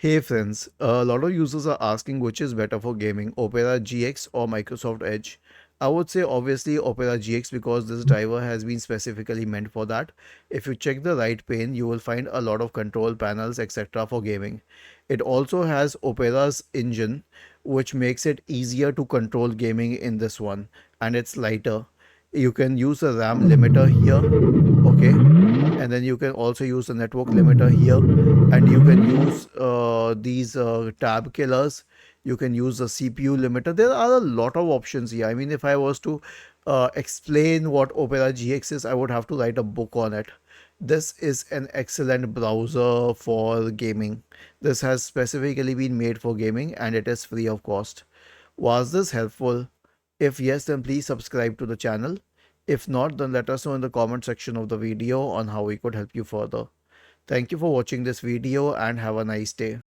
Hey friends, a lot of users are asking which is better for gaming, Opera GX or Microsoft Edge. I would say obviously Opera GX because this driver has been specifically meant for that. If you check the right pane, you will find a lot of control panels etc. for gaming. It also has Opera's engine, which makes it easier to control gaming in this one, and it's lighter. You can use a RAM limiter here, okay, and then you can also use the network limiter here, and you can use these tab killers. You can use the CPU limiter. There are a lot of options here. I mean, if I was to explain what Opera GX is, I would have to write a book on it. This is an excellent browser for gaming. This has specifically been made for gaming and it is free of cost. Was this helpful? If yes, then please subscribe to the channel. If not, then let us know in the comment section of the video on how we could help you further. Thank you for watching this video and have a nice day.